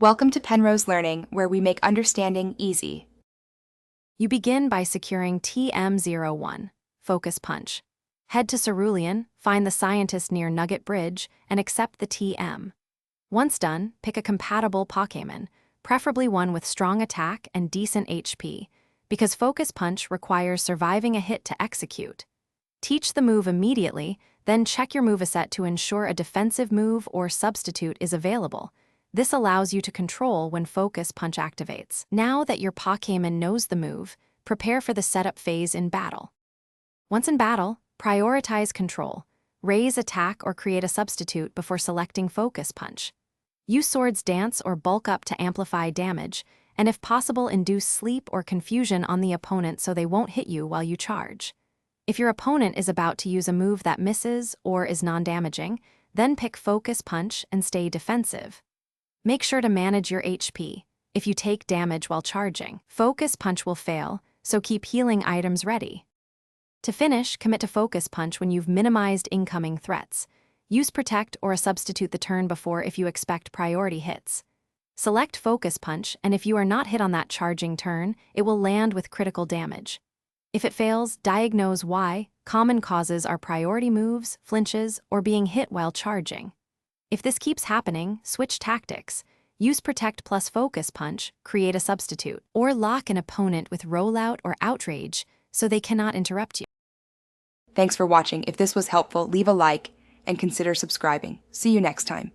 Welcome to Penrose Learning, where we make understanding easy. You begin by securing TM01, Focus Punch. Head to Cerulean, find the scientist near Nugget Bridge, and accept the TM. Once done, pick a compatible Pokémon, preferably one with strong attack and decent HP, because Focus Punch requires surviving a hit to execute. Teach the move immediately, then check your moveset to ensure a defensive move or substitute is available. This allows you to control when Focus Punch activates. Now that your Pokémon knows the move, prepare for the setup phase in battle. Once in battle, prioritize control. Raise attack or create a substitute before selecting Focus Punch. Use Sword's Dance or bulk up to amplify damage, and if possible induce sleep or confusion on the opponent so they won't hit you while you charge. If your opponent is about to use a move that misses or is non-damaging, then pick Focus Punch and stay defensive. Make sure to manage your HP. If you take damage while charging, Focus Punch will fail, so keep healing items ready. To finish, commit to Focus Punch when you've minimized incoming threats. Use Protect or a substitute the turn before if you expect priority hits. Select Focus Punch, and if you are not hit on that charging turn, it will land with critical damage. If it fails, diagnose why. Common causes are priority moves, flinches, or being hit while charging. If this keeps happening, switch tactics. Use Protect plus Focus Punch, create a substitute, or lock an opponent with Rollout or Outrage so they cannot interrupt you. Thanks for watching. If this was helpful, leave a like and consider subscribing. See you next time.